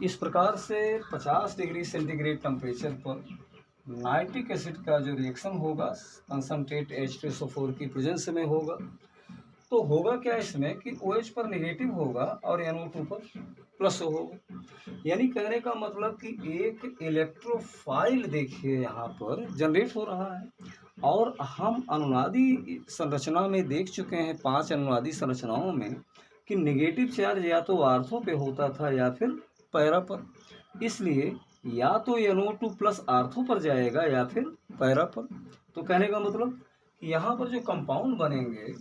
इस प्रकार से 50 डिग्री सेंटीग्रेड टेम्परेचर पर नाइट्रिक एसिड का जो रिएक्शन होगा कंसनट्रेट H2SO4 की प्रेजेंस में होगा, तो होगा क्या इसमें कि OH पर नेगेटिव होगा और NO2 पर प्लस होगा। यानी कहने का मतलब कि एक इलेक्ट्रोफाइल देखिए यहाँ पर जनरेट हो रहा है। और हम अनुनादी संरचना में देख चुके हैं 5 अनुनादी संरचनाओं में कि नेगेटिव चार्ज या तो आर्थो पे होता था या फिर पैरा पर। इसलिए या तो NO2 प्लस आर्थो पर जाएगा या फिर पैरा पर। तो कहने का मतलब यहाँ पर जो कंपाउंड बनेंगे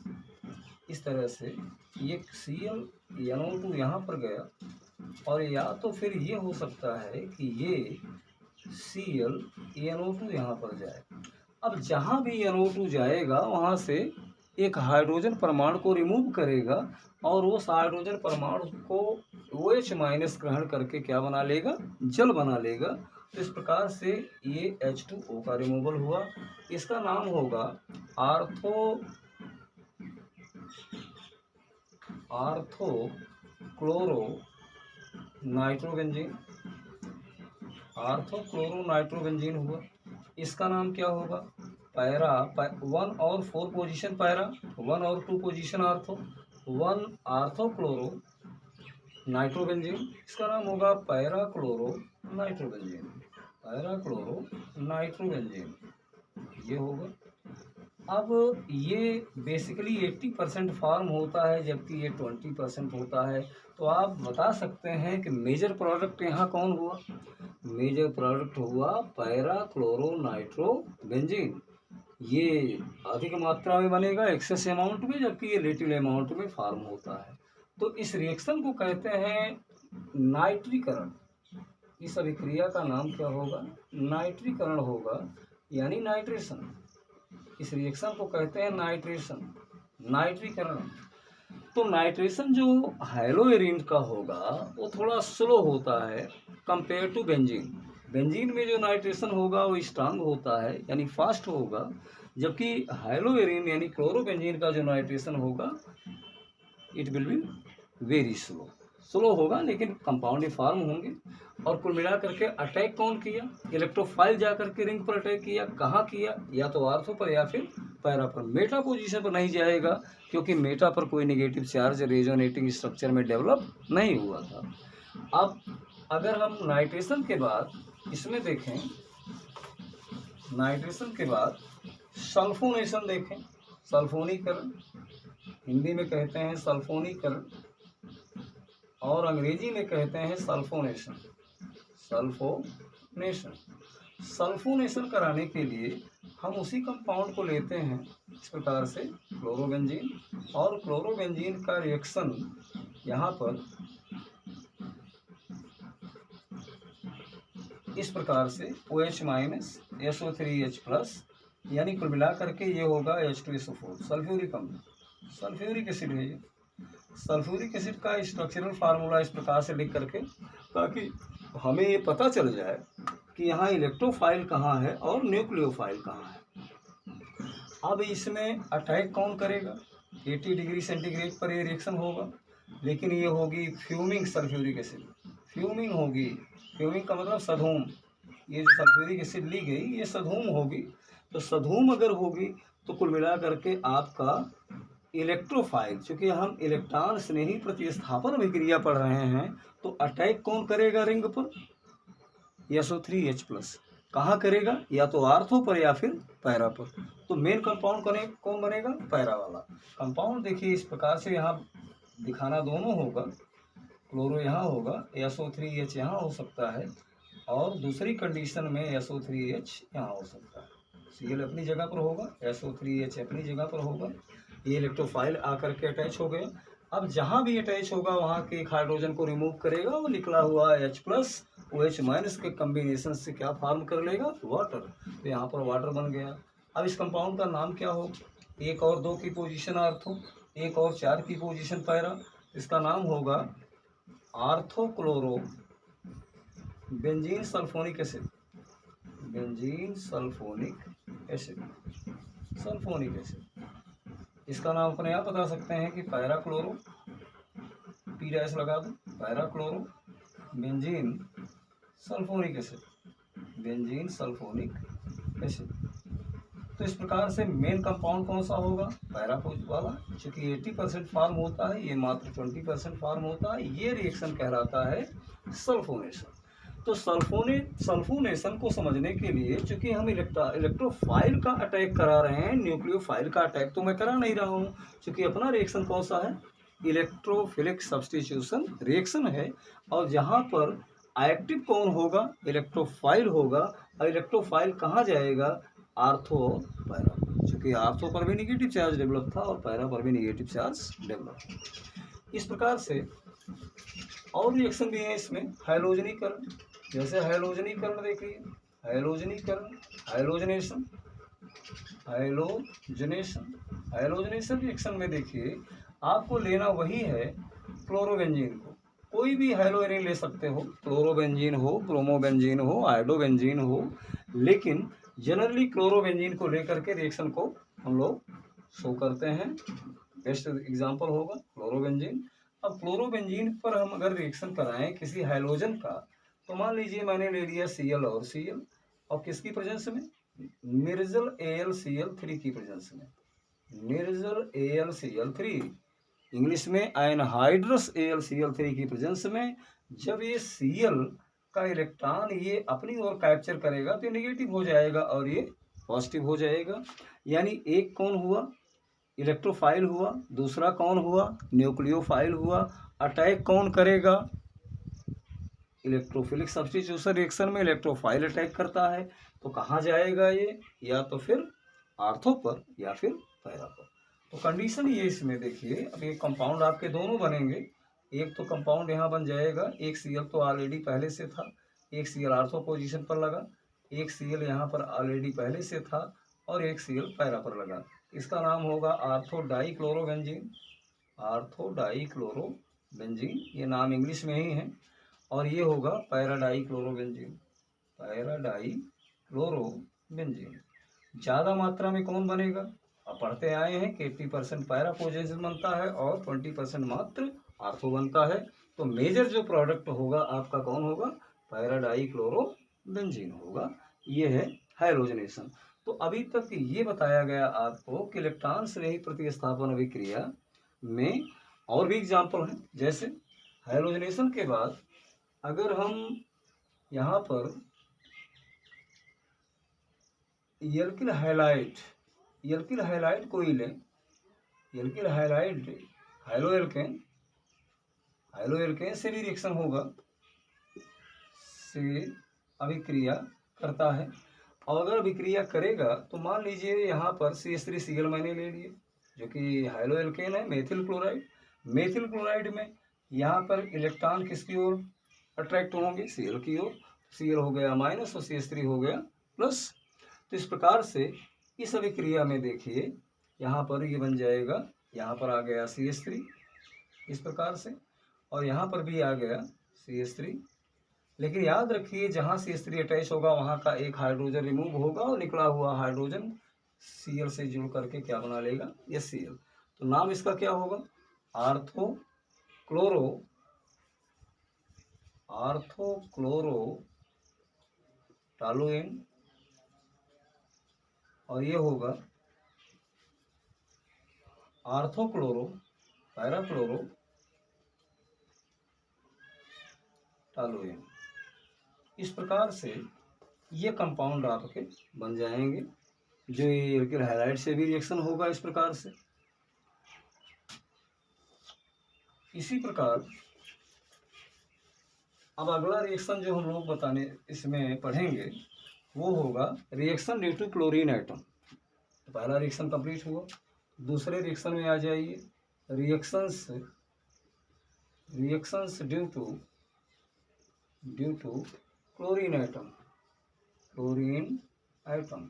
इस तरह से, ये Cl NO2 यहाँ पर गया और या तो फिर ये हो सकता है कि ये Cl NO2 यहाँ पर जाए। अब जहाँ भी NO2 जाएगा वहाँ से एक हाइड्रोजन परमाणु को रिमूव करेगा और उस हाइड्रोजन परमाणु को OH माइनस ग्रहण करके क्या बना लेगा, जल बना लेगा। तो इस प्रकार से ये H2O का रिमूवल हुआ। इसका नाम होगा ortho chloro nitrobenzene. Ortho chloro nitrobenzene हुआ। इसका नाम क्या होगा, पैरा 1 और 4 पोजीशन पैरा, 1 और 2 position ortho, 1 ortho chloro nitrobenzene. इसका नाम होगा para chloro nitrobenzene, para chloro nitrobenzene ये होगा। अब ये बेसिकली 80% फॉर्म होता है जबकि ये 20% होता है। तो आप बता सकते हैं कि मेजर प्रोडक्ट यहाँ कौन हुआ, मेजर प्रोडक्ट हुआ पैरा क्लोरो नाइट्रोबेंजीन। ये अधिक मात्रा में बनेगा एक्सेस अमाउंट में, जबकि ये लिटिल अमाउंट में फॉर्म होता है। तो इस रिएक्शन को कहते हैं नाइट्रीकरण। इस अभिक्रिया का नाम क्या होगा, नाइट्रीकरण होगा, यानी नाइट्रेशन। इस रिएक्शन को कहते हैं नाइट्रेशन, नाइट्रीकरण। तो नाइट्रेशन जो हैलोएरिन का होगा वो थोड़ा स्लो होता है कंपेयर टू बेंजीन। बेंजीन में जो नाइट्रेशन होगा वो स्ट्रांग होता है यानी फास्ट होगा, जबकि हैलोएरिन यानी क्लोरोबेंजीन का जो नाइट्रेशन होगा it will be very slow होगा, लेकिन कंपाउंड फॉर्म होंगे। और कुल मिला करके अटैक कौन किया, इलेक्ट्रोफाइल जा करके रिंग पर अटैक किया। कहाँ किया, या तो आर्थो पर या फिर पैरा पर। मेटा पोजीशन पर नहीं जाएगा क्योंकि मेटा पर कोई नेगेटिव चार्ज रेजोनेटिंग स्ट्रक्चर में डेवलप नहीं हुआ था। अब अगर हम नाइट्रेशन के बाद इसमें देखें, नाइट्रेशन के बाद सल्फोनेशन देखें, सल्फोनीकरण हिंदी में कहते हैं सल्फोनीकरण और अंग्रेजी में कहते हैं सल्फोनेशन। सल्फोनेशन सल्फोनेशन कराने के लिए हम उसी कंपाउंड को लेते हैं इस प्रकार से क्लोरोबेंजीन, और क्लोरोबेंजीन का रिएक्शन यहाँ पर इस प्रकार से OH माइनस SO3H प्लस, यानी कुल मिला करके ये होगा H2SO4 सल्फ्यूरिक अम्ल, सल्फ्यूरिक एसिड है ये। सल्फ्यूरिक एसिड का स्ट्रक्चरल फार्मूला इस प्रकार से लिख करके, ताकि हमें ये पता चल जाए कि यहाँ इलेक्ट्रोफाइल कहाँ है और न्यूक्लियोफाइल कहाँ है। अब इसमें अटैक कौन करेगा, 80 डिग्री सेंटीग्रेड पर ये रिएक्शन होगा, लेकिन ये होगी फ्यूमिंग सल्फ्यूरिक एसिड, फ्यूमिंग होगी। फ्यूमिंग का मतलब सधूम। ये जो सल्फ्यूरिक एसिड ली गई ये सधूम होगी। तो सधूम अगर होगी तो कुल मिला करके आपका इलेक्ट्रोफाइल, चूँकि हम इलेक्ट्रॉन स्नेही प्रतिस्थापन अभिक्रिया पढ़ रहे हैं, तो अटैक कौन करेगा रिंग पर, SO3H प्लस। कहाँ करेगा, या तो आर्थो पर या फिर पैरा पर। तो मेन कंपाउंड कौन बनेगा, पैरा वाला कंपाउंड। देखिए इस प्रकार से यहाँ दिखाना दोनों होगा, क्लोरो यहाँ होगा, SO3H यहाँ हो सकता है, और दूसरी कंडीशन में SO3H यहाँ हो सकता है। Cl अपनी जगह पर होगा, SO3H अपनी जगह पर होगा। ये इलेक्ट्रोफाइल आकर के अटैच हो गया। अब जहाँ भी अटैच होगा वहाँ के एक हाइड्रोजन को रिमूव करेगा, वो निकला हुआ H प्लस OH माइनस के कम्बिनेशन से क्या फॉर्म कर लेगा, वाटर। तो यहाँ पर वाटर बन गया। अब इस कंपाउंड का नाम क्या हो, 1 और 2 की पोजीशन आर्थो, 1 और 4 की पोजीशन पैरा। इसका नाम होगा ortho chloro benzene sulphonic acid, benzene sulphonic acid, sulphonic acid. इसका नाम अपने आप बता सकते हैं कि पैरा क्लोरो, P' लगा दो, para chloro benzene sulphonic acid, benzene sulphonic acid. तो इस प्रकार से मेन कंपाउंड कौन सा होगा, पैराफोज वाला, चूंकि 80% फार्म होता है, ये मात्र 20% फार्म होता है। ये रिएक्शन कहलाता है सल्फोनेशन। तो सल्फोनेशन को समझने के लिए, चूंकि हम इलेक्ट्रोफाइल का अटैक करा रहे हैं, न्यूक्लियोफाइल का अटैक तो मैं करा नहीं रहा हूँ, चूंकि अपना रिएक्शन कौन सा है, इलेक्ट्रोफिलिक सब्स्टिट्यूशन रिएक्शन है। और जहाँ पर एक्टिव कौन होगा, इलेक्ट्रोफाइल होगा। और इलेक्ट्रोफाइल कहाँ जाएगा, आर्थो पैरा, चूंकि आर्थो पर भी निगेटिव चार्ज डेवलप था और पैरा पर भी निगेटिव चार्ज डेवलप। इस प्रकार से और रिएक्शन भी है इसमें, हाइलोजनीकरण। जैसे हाइलोजनीकरण देखिए, हाइलोजनीकरण, हाइलोजनेशन, हाइलोजनेशन, हाइलोजनेशन रिएक्शन में देखिए आपको लेना वही है क्लोरोबेंजीन को, कोई भी हाइलोजन ले सकते हो, क्लोरोबेंजीन हो, ब्रोमोबेंजीन हो, आयोडोबेंजीन हो, लेकिन जनरली क्लोरोबेंजीन को लेकर के रिएक्शन को हम लोग शो करते हैं। बेस्ट एग्जांपल होगा क्लोरोबेंजीन। अब क्लोरोबेंजीन पर हम अगर रिएक्शन कराएं किसी हाइलोजन का, तो मान लीजिए मैंने ले लिया Cl और Cl, और किसकी प्रेजेंस में, निर्जल AlCl3 की प्रेजेंस में, निर्जल AlCl3, इंग्लिश में एनहाइड्रस AlCl3 की प्रेजेंस में। जब ये Cl का इलेक्ट्रॉन ये अपनी ओर कैप्चर करेगा तो निगेटिव हो जाएगा और ये पॉजिटिव हो जाएगा। यानी एक कौन हुआ, इलेक्ट्रोफाइल हुआ, दूसरा कौन हुआ, न्यूक्लियोफाइल हुआ। अटैक कौन करेगा, इलेक्ट्रोफिलिक सब्स्टिट्यूशन रिएक्शन में इलेक्ट्रोफाइल अटैक करता है, तो कहाँ जाएगा ये, या तो फिर आर्थो पर या फिर पैरा पर। तो कंडीशन ये इसमें देखिए, अब ये कंपाउंड आपके दोनों बनेंगे। एक तो कंपाउंड यहाँ बन जाएगा, एक Cl तो ऑलरेडी पहले से था, एक Cl आर्थो पोजीशन पर लगा, एक Cl यहाँ पर ऑलरेडी पहले से था और एक Cl पैरा पर लगा। इसका नाम होगा आर्थो डाइक्लोरोबेंजीन, आर्थो डाइक्लोरोबेंजीन, ये नाम इंग्लिश में ही है। और ये होगा पैरा डाइक्लोरोबेंजीन, पैरा डाइक्लोरोबेंजीन। ज़्यादा मात्रा में कौन बनेगा, अब पढ़ते आए हैं कि 80% पैरा पोजीशन बनता है और 20% मात्र आर्थो बनता है। तो मेजर जो प्रोडक्ट होगा आपका कौन होगा, पैरा डाइक्लोरोबेंजीन होगा। ये है हाइलोजनेशन। तो अभी तक ये बताया गया आपको कि इलेक्ट्रॉन श्रेणी प्रतिस्थापन अभिक्रिया में और भी एग्जाम्पल हैं। जैसे हाइलोजनेशन के बाद अगर हम यहाँ पर एल्किल हैलाइड, एल्किल हैलाइड को ही लें, एल्किल हैलाइड हाइलोएल्केन, हाइलोएल्केन से भी रिएक्शन होगा, से अभिक्रिया करता है। और अगर अभिक्रिया करेगा तो मान लीजिए यहाँ पर CH3Cl मैंने ले लिए, जो कि हाइलोएल्केन है, मेथिल क्लोराइड। मेथिल क्लोराइड में यहाँ पर इलेक्ट्रॉन किसकी ओर अट्रैक्ट होंगे, Cl की ओर। Cl हो गया माइनस और CH3 हो गया प्लस। तो इस प्रकार से इस अभिक्रिया में देखिए यहाँ पर ये बन जाएगा, यहाँ पर आ गया CH3 इस प्रकार से, और यहाँ पर भी आ गया CH3। लेकिन याद रखिए जहाँ CH3 अटैच होगा वहाँ का एक हाइड्रोजन रिमूव होगा और निकला हुआ हाइड्रोजन Cl से जुड़ करके क्या बना लेगा, ये Cl। तो नाम इसका क्या होगा, आर्थो क्लोरो टॉलुएन, और ये होगा आर्थो क्लोरो पैरा क्लोरो टॉलुएन। इस प्रकार से ये कंपाउंड आपके बन जाएंगे, जो ये एल्किल हैलाइड से भी रिएक्शन होगा इस प्रकार से। इसी प्रकार अब अगला रिएक्शन जो हम लोग बताने इसमें पढ़ेंगे वो होगा reaction due to chlorine atom. पहला रिएक्शन कंप्लीट हुआ, दूसरे रिएक्शन में आ जाइए, reactions due to chlorine atom, chlorine atom,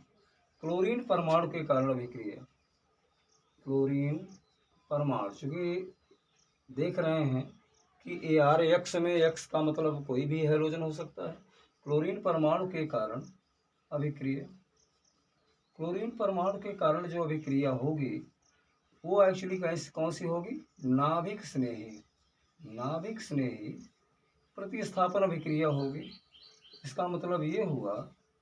chlorine परमाणु के कारण अभिक्रिया, क्लोरीन परमाणु। चूँकि देख रहे हैं कि ArX में X का मतलब कोई भी हैलोजन हो सकता है। क्लोरीन परमाणु के कारण अभिक्रिया, क्लोरीन परमाणु के कारण जो अभिक्रिया होगी वो एक्चुअली कौन सी होगी, नाभिक स्नेही, नाभिक स्नेही प्रतिस्थापन अभिक्रिया होगी। इसका मतलब ये हुआ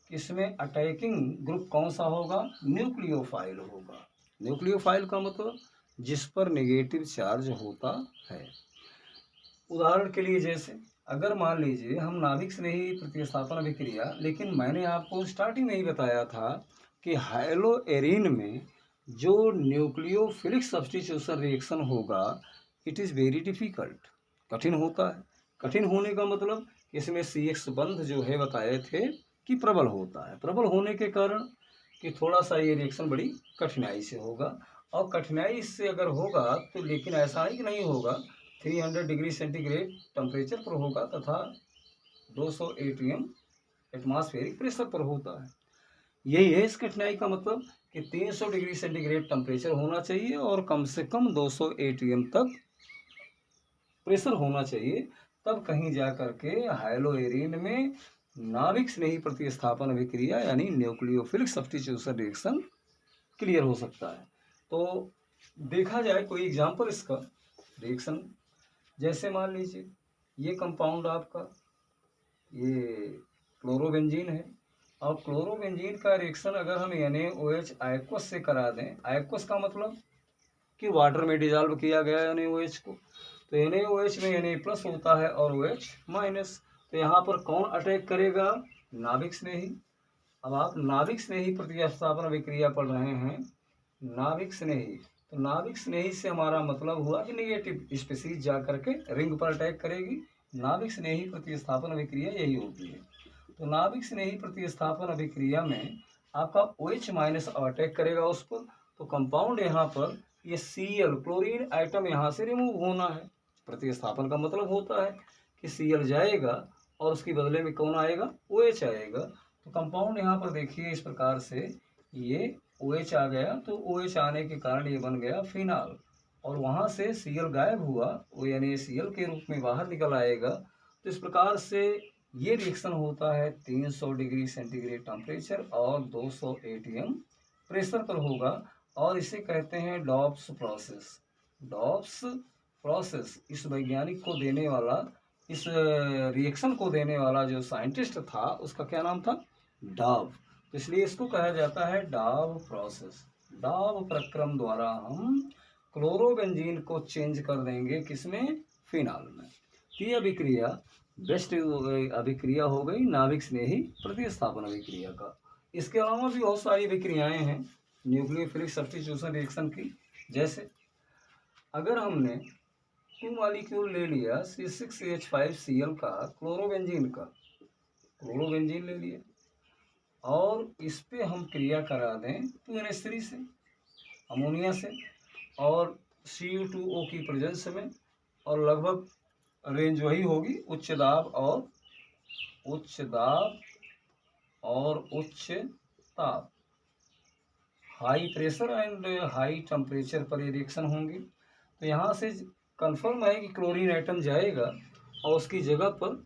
कि इसमें अटैकिंग ग्रुप कौन सा होगा, न्यूक्लियोफाइल होगा। न्यूक्लियोफाइल का मतलब जिस पर नेगेटिव चार्ज होता है। उदाहरण के लिए जैसे अगर मान लीजिए हम नाभिक स्नेही प्रतिस्थापन अभिक्रिया, लेकिन मैंने आपको स्टार्टिंग में ही बताया था कि हाइलोएरिन में जो न्यूक्लियोफिलिक सब्स्टिट्यूशन रिएक्शन होगा, इट इज़ वेरी डिफ़िकल्ट, कठिन होता है। कठिन होने का मतलब इसमें CX बंध जो है बताए थे कि प्रबल होता है। प्रबल होने के कारण कि थोड़ा सा ये रिएक्शन बड़ी कठिनाई से होगा, और कठिनाई से अगर होगा तो लेकिन ऐसा ही कि नहीं होगा, 300 डिग्री सेंटीग्रेड टेम्परेचर पर होगा तथा 200 ATM एटमॉस्फेरिक प्रेशर पर होता है। यही है इस कठिनाई का मतलब कि 300 डिग्री सेंटीग्रेड टेम्परेचर होना चाहिए और कम से कम 200 ATM तक प्रेशर होना चाहिए, तब कहीं जा कर के हाइलोएरिन में नाभिक स्नेही प्रतिस्थापन अभिक्रिया यानी न्यूक्लियोफिलिक सब्स्टिट्यूशन रिएक्शन क्लियर हो सकता है। तो देखा जाए कोई एग्जांपल इसका रिएक्शन, जैसे मान लीजिए ये कंपाउंड आपका ये क्लोरोबेंजीन है, और क्लोरोबेंजीन का रिएक्शन अगर हम NaOH आयक्वस से करा दें, आयक्वस का मतलब कि वाटर में डिजॉल्व किया गया NaOH को, तो NaOH में Na+ होता है और OH-, तो यहाँ पर कौन अटैक करेगा, नाभिक स्नेही। अब आप नाभिक स्नेही प्रतिस्थापन अभिक्रिया पढ़ रहे हैं, नाभिक स्नेही, तो नाभिक स्नेही से हमारा मतलब हुआ कि नेगेटिव स्पीसीज जा करके रिंग पर अटैक करेगी। नाभिक स्नेही प्रतिस्थापन अभिक्रिया यही होती है। तो नाभिक स्नेही प्रतिस्थापन अभिक्रिया में आपका OH- अटैक करेगा उस पर, तो कंपाउंड यहाँ पर ये Cl क्लोरीन आइटम यहाँ से रिमूव होना है। प्रतिस्थापन का मतलब होता है कि Cl जाएगा और उसके बदले में कौन आएगा, OH आएगा। तो कंपाउंड यहाँ पर देखिए इस प्रकार से ये OH आ गया, तो OH आने के कारण ये बन गया फिनाल, और वहाँ से Cl गायब हुआ, वो यानी Cl के रूप में बाहर निकल आएगा। तो इस प्रकार से ये रिएक्शन होता है 300 डिग्री सेंटीग्रेड टेम्परेचर और 200 ATM प्रेशर पर होगा, और इसे कहते हैं डॉप्स प्रोसेस। डॉप्स प्रोसेस इस वैज्ञानिक को देने वाला, इस रिएक्शन को देने वाला जो साइंटिस्ट था उसका क्या नाम था, डाव। तो इसलिए इसको कहा जाता है डाव प्रोसेस। डाव प्रक्रम द्वारा हम क्लोरोबेंजीन को चेंज कर देंगे किसमें, फिनाल में। ये अभिक्रिया बेस्ट अभिक्रिया हो गई नाभिक स्नेही प्रतिस्थापन अभिक्रिया का। इसके अलावा भी बहुत सारी अभिक्रियाएं हैं न्यूक्लियोफिलिक सब्स्टिट्यूशन रिएक्शन की। जैसे अगर हमने 2 मॉलिक्यूल ले लिया C6H5Cl का, क्लोरोबेंजीन ले लिया, और इस पे हम क्रिया करा दें 2NH3 से, अमोनिया से, और Cu2O की प्रेजेंस में, और लगभग रेंज वही होगी उच्च दाब और उच्च ताप, high pressure and high temperature पर ये रिएक्शन होंगी। तो यहाँ से कंफर्म है कि क्लोरीन आइटम जाएगा और उसकी जगह पर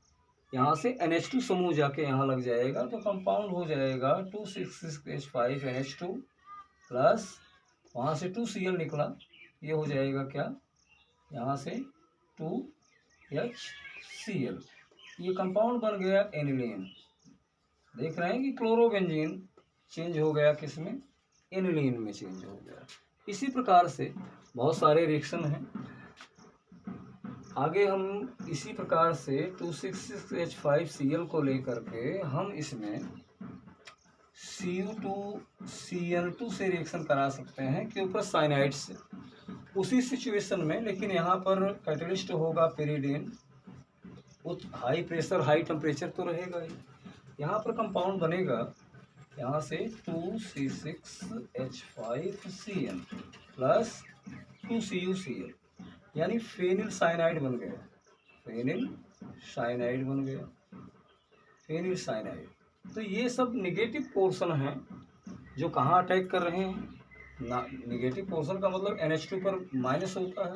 यहाँ से NH2 समूह जाके यहाँ लग जाएगा, तो कंपाउंड हो जाएगा 2,6,6H5NH2 प्लस वहाँ से 2Cl निकला, ये हो जाएगा क्या, यहाँ से 2HCl, ये कंपाउंड बन गया एनिलीन। देख रहे हैं कि क्लोरोबेंजीन चेंज हो गया किसमें, एनिलीन में चेंज हो गया। इसी प्रकार से बहुत सारे रिएक्शन हैं। आगे हम इसी प्रकार से 2,6,6H5Cl को लेकर के हम इसमें Cu2Cl2 से रिएक्शन करा सकते हैं के ऊपर साइनाइड से, उसी सिचुएशन में, लेकिन यहाँ पर कैटलिस्ट होगा पेरिडीन, उच्च हाई प्रेशर हाई टेम्परेचर तो रहेगा ही। यहाँ पर कंपाउंड बनेगा यहाँ से 2C6H5Cl प्लस 2CuCl, यानी फेनिल साइनाइड बन गया, फेनिल साइनाइड। तो ये सब नेगेटिव पोर्शन हैं जो कहाँ अटैक कर रहे हैं, ना नेगेटिव पोर्शन का मतलब NH2 पर माइनस होता है,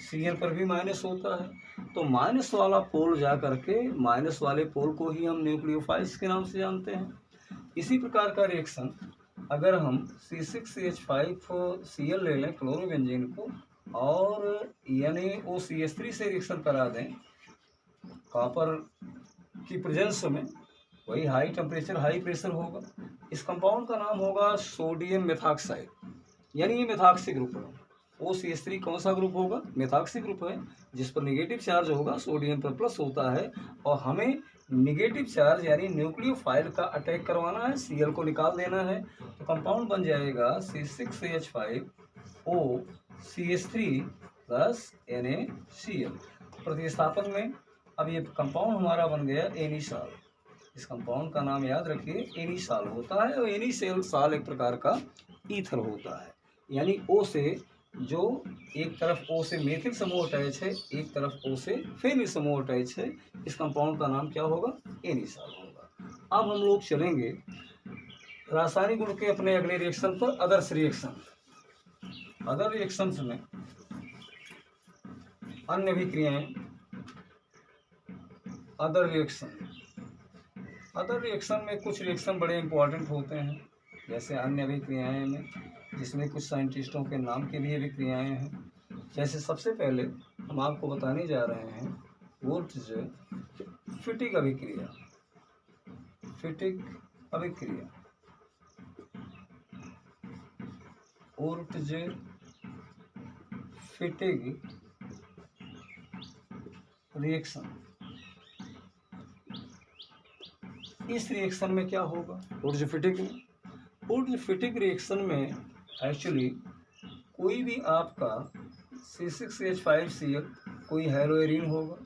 Cl पर भी माइनस होता है, तो माइनस वाला पोल जा करके, माइनस वाले पोल को ही हम न्यूक्लियोफाइल्स के नाम से जानते हैं। इसी प्रकार का रिएक्शन अगर हम C6H5Cl ले लें क्लोरोबेंजीन को और NaOCH3 से रिएक्शन करा दें, कॉपर की प्रेजेंस में वही हाई टेम्परेचर हाई प्रेशर होगा। इस कंपाउंड का नाम होगा सोडियम मेथॉक्साइड, यानी ये मेथॉक्सी ग्रुप है। OCH3 कौन सा ग्रुप होगा? मेथॉक्सी ग्रुप है, जिस पर निगेटिव चार्ज होगा, सोडियम पर प्लस होता है, और हमें निगेटिव चार्ज यानी न्यूक्लियोफाइल का अटैक करवाना है, Cl को निकाल देना है। तो कंपाउंड बन जाएगा C6CH5OCH3 प्लस NaCl। प्रतिस्थापन में अब ये कंपाउंड हमारा बन गया एनिसॉल। इस कंपाउंड का नाम याद रखिए, एनिसॉल होता है, और एनिसॉल एक प्रकार का ईथर होता है। यानी O से जो एक तरफ O से मेथिल समूह अटैच है, एक तरफ O से फेनिल समूह अटैच है, इस कंपाउंड का नाम क्या होगा? एनिसॉल होगा। अब हम लोग चलेंगे रासायनिक गुण के अपने अगले रिएक्शन पर, अदर्स रिएक्शन। अदर रिएक्शंस में अन्य अभिक्रियाएं, अदर रिएक्शन में कुछ रिएक्शन बड़े इंपॉर्टेंट होते हैं, जैसे अन्य अभिक्रियाएं में, जिसमें कुछ साइंटिस्टों के नाम के लिए अभिक्रियाएं हैं। जैसे सबसे पहले हम आपको बताने जा रहे हैं वुर्त्ज-फिटिग अभिक्रिया। फिटिग अभिक्रिया, वुर्त्ज-फिटिग रिएक्शन। इस रिएक्शन में क्या होगा? वुर्त्ज-फिटिग रिएक्शन में एक्चुअली कोई भी आपका C6H5Cl कोई हैलोएरिन होगा,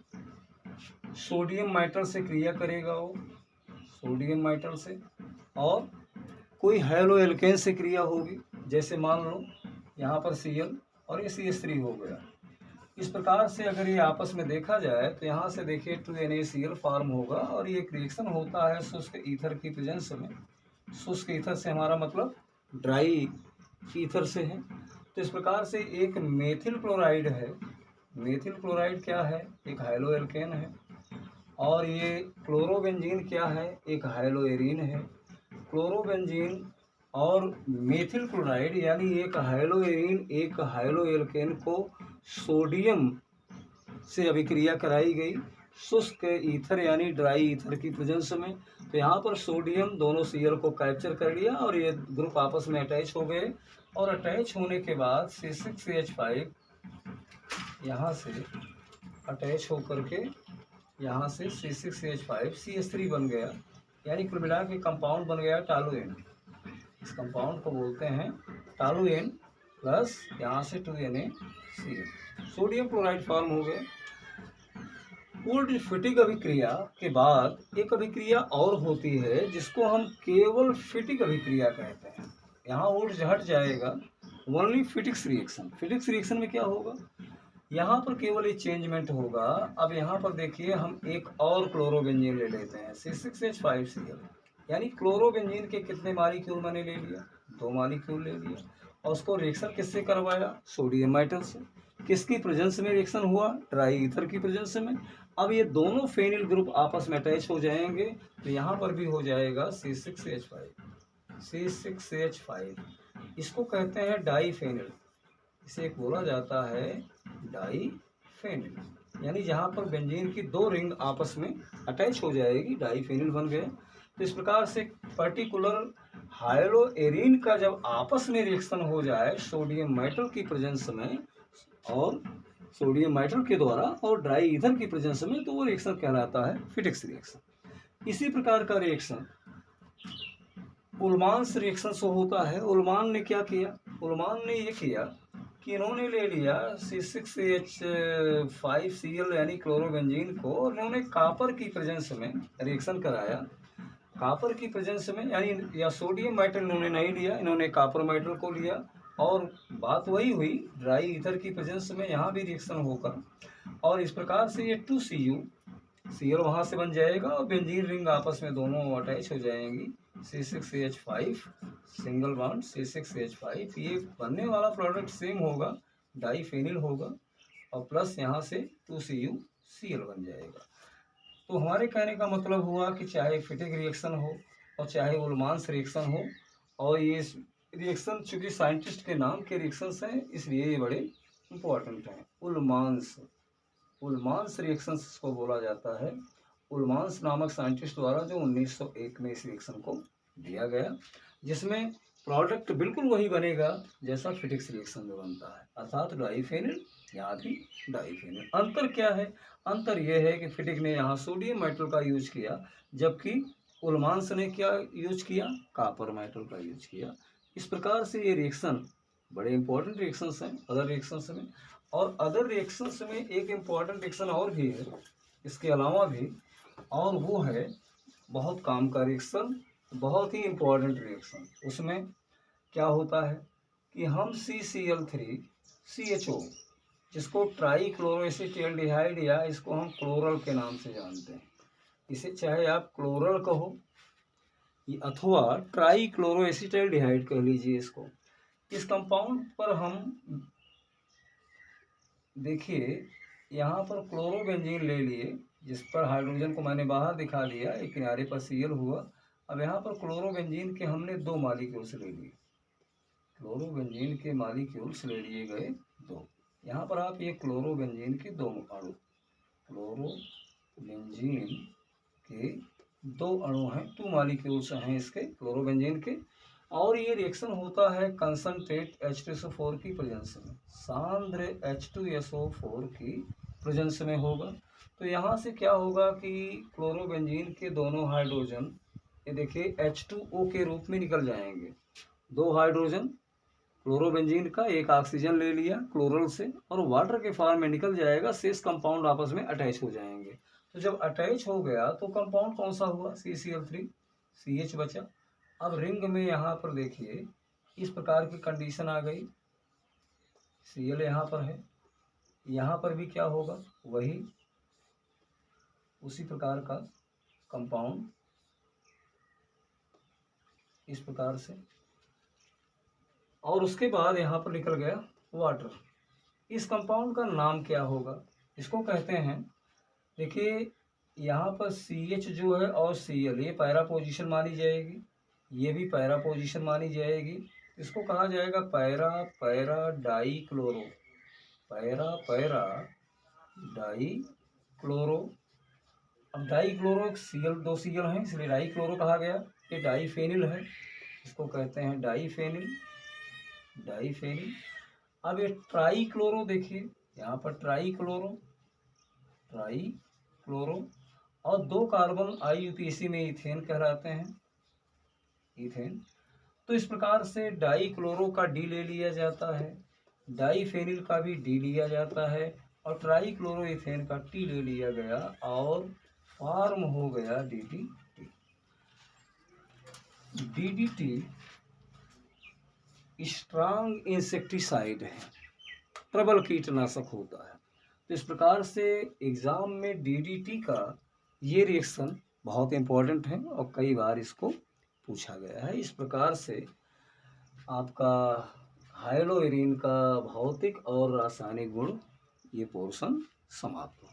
सोडियम माइटल से क्रिया करेगा वो, सोडियम माइटल से, और कोई हैलोएल्केन से क्रिया होगी, जैसे मान लो यहाँ पर Cl और ये CH3 हो गया। इस प्रकार से अगर ये आपस में देखा जाए तो यहाँ से देखिए 2NaCl फॉर्म होगा, और ये एक रिएक्शन होता है शुष्क ईथर की प्रेजेंस में। शुष्क ईथर से हमारा मतलब ड्राई ईथर से है। तो इस प्रकार से एक मेथिल क्लोराइड है, मेथिल क्लोराइड क्या है? एक हैलोएल्केन है, और ये क्लोरोबेंजीन क्या है? एक हैलोएरिन है। क्लोरोबेंजीन और मेथिल क्लोराइड यानी एक हैलोएरिन एक हैलोएल्केन को सोडियम से अभिक्रिया कराई गई शुष्क ईथर यानी ड्राई ईथर की प्रेजेंस में। तो यहाँ पर सोडियम दोनों Cl को कैप्चर कर लिया, और ये ग्रुप आपस में अटैच हो गए, और अटैच होने के बाद C6CH5 यहाँ से अटैच होकर के यहाँ से C6CH5 CH3 बन गया, यानी कुल मिला के कंपाउंड बन गया टॉलुएन। इस कंपाउंड को बोलते हैं टॉलुएन, प्लस यहाँ से 2NaCl, सोडियम क्लोराइड फॉर्म हो गए। वुर्त्ज-फिटिग अभिक्रिया के बाद एक अभिक्रिया और होती है जिसको हम केवल फिटिग अभिक्रिया कहते हैं। यहाँ वुर्त्ज हट जाएगा, ओनली फिटिक्स रिएक्शन। फिटिक्स रिएक्शन में क्या होगा? यहाँ पर केवल एक चेंजमेंट होगा। अब यहाँ पर देखिए हम एक और क्लोरोबेंजीन ले लेते हैं C6H5Cl, यानी क्लोरोबेंजीन के कितने मॉलिक्यूल मैंने ले लिया? 2 मॉलिक्यूल ले लिया, और उसको रिएक्शन किससे करवाया? सोडियम माइटल से। किसकी प्रेजेंस में रिएक्शन हुआ? ड्राई ईथर की प्रेजेंस में। अब ये दोनों फेनिल ग्रुप आपस में अटैच हो जाएंगे, तो यहाँ पर भी हो जाएगा C6H5। इसको कहते हैं डाईफेनिल, इसे एक बोला जाता है डाईफेनिल, यानी जहाँ पर बेंजीन की 2 रिंग आपस में अटैच हो जाएगी, डाईफेनिल बन गए। तो इस प्रकार से पर्टिकुलर हाइलोएरिन का जब आपस में रिएक्शन हो जाए सोडियम माइटल की प्रेजेंस में, और सोडियम माइटल के द्वारा और ड्राई ईथर की प्रेजेंस में, तो वो रिएक्शन कहलाता है फिटिक्स रिएक्शन। इसी प्रकार का रिएक्शन उल्मान्स रिएक्शन से होता है। उल्मान ने क्या किया? उल्मान ने ये किया कि इन्होंने ले लिया C6H5Cl यानी क्लोरोबेंजीन को, और इन्होंने कॉपर की प्रेजेंस में रिएक्शन कराया। कॉपर की प्रेजेंस में यानी या सोडियम माइटल इन्होंने नहीं लिया, इन्होंने कॉपर माइटल को लिया, और बात वही हुई ड्राई ईथर की प्रेजेंस में यहाँ भी रिएक्शन होगा, और इस प्रकार से ये 2Cu वहाँ से बन जाएगा, और बेंजीन रिंग आपस में दोनों अटैच हो जाएंगी। C6H5 सिंगल बॉन्ड C6H5, ये बनने वाला प्रोडक्ट सेम होगा, डाईफेनिल होगा, और प्लस यहाँ से 2CuCl बन जाएगा। तो हमारे कहने का मतलब हुआ कि चाहे फिटिग रिएक्शन हो और चाहे उल्मान्स रिएक्शन हो, और ये रिएक्शन चूँकि साइंटिस्ट के नाम के रिएक्शंस हैं, इसलिए ये बड़े इम्पोर्टेंट हैं। उल्मान्स उल्मांस रिएक्शंस इसको बोला जाता है। उल्मांस नामक साइंटिस्ट द्वारा जो 1901 में इस रिएक्शन को दिया गया, जिसमें प्रोडक्ट बिल्कुल वही बनेगा जैसा फिटिक्स रिएक्शन में बनता है, अर्थात डाइफेनिल यहाँ भी डाइफेनिल। अंतर क्या है? अंतर यह है कि फिटिक ने यहाँ सोडियम मेटल का यूज किया, जबकि उल्मांस ने क्या यूज किया? कॉपर मेटल का यूज किया। इस प्रकार से ये रिएक्शन बड़े इंपॉर्टेंट रिएक्शंस हैं अदर रिएक्शंस में। और अदर रिएक्शंस में एक इम्पॉर्टेंट रिएक्शन और भी है इसके अलावा भी, और वो है बहुत काम का रिएक्शन, बहुत ही इम्पॉर्टेंट रिएक्शन। उसमें क्या होता है कि हम CCl3CHO, जिसको ट्राईक्लोरोएसिटिल्डिहाइड या इसको हम क्लोरल के नाम से जानते हैं, इसे चाहे आप क्लोरल कहो अथवा ट्राईक्लोरोएसिटिल्डिहाइड कह लीजिए इसको। इस कंपाउंड पर हम देखिए यहाँ पर क्लोरोबेंजीन ले लिए, जिस पर हाइड्रोजन को मैंने बाहर दिखा दिया, एक किनारे पर Cl हुआ। अब यहाँ पर क्लोरोबेंजीन के हमने 2 मॉलिक्यूल्स ले लिए, क्लोरोबेंजीन के मॉलिक्यूल्स ले लिए गए 2। यहाँ पर आप ये क्लोरोबेंजीन के 2 अणु, क्लोरोबेंजीन के 2 अणु हैं, 2 मॉलिक्यूल्स हैं इसके क्लोरोबेंजीन के। और ये रिएक्शन होता है कंसनट्रेट H2SO4 की प्रेजेंस में, सांद्र H2SO4 की प्रेजेंस में होगा। तो यहाँ से क्या होगा कि क्लोरोबेंजीन के दोनों हाइड्रोजन ये देखिए H2O के रूप में निकल जाएंगे। 2 हाइड्रोजन क्लोरोबेंजीन का, एक ऑक्सीजन ले लिया क्लोरल से और वाटर के फॉर्म में निकल जाएगा, शेष कंपाउंड आपस में अटैच हो जाएंगे। तो जब अटैच हो गया तो कंपाउंड कौन सा हुआ? CCl3CH बचा। अब रिंग में यहाँ पर देखिए इस प्रकार की कंडीशन आ गई, Cl यहाँ पर है, यहाँ पर भी क्या होगा? वही उसी प्रकार का कंपाउंड इस प्रकार से, और उसके बाद यहाँ पर निकल गया वाटर। इस कंपाउंड का नाम क्या होगा? इसको कहते हैं, देखिए यहाँ पर CH जो है और Cl ये पैरा पोजीशन मानी जाएगी, ये भी पैरा पोजीशन मानी जाएगी। इसको कहा जाएगा para para die chloro, para para die chloro. अब डाई क्लोरो Cl 2 Cl हैं इसलिए डाई क्लोरो कहा गया। ये डाईफेनिल है, इसको कहते हैं डाईफेनिल, डाईफेनिल। अब ये ट्राई क्लोरो देखिए यहाँ पर ट्राई क्लोरो, ट्राई क्लोरो, और 2 कार्बन IUPAC में इथेन कहलाते हैं, इथेन। तो इस प्रकार से डाई क्लोरो का डी ले लिया जाता है, डाईफेनिल का भी डी लिया जाता है, और ट्राई क्लोरो इथेन का टी ले लिया गया और फॉर्म हो गया DDT। DDT स्ट्रांग इंसेक्टिसाइड है, प्रबल कीटनाशक होता है। तो इस प्रकार से एग्जाम में DDT का ये रिएक्शन बहुत इंपॉर्टेंट है और कई बार इसको पूछा गया है। इस प्रकार से आपका हाइलोइरिन का भौतिक और रासायनिक गुण ये पोर्शन समाप्त हो।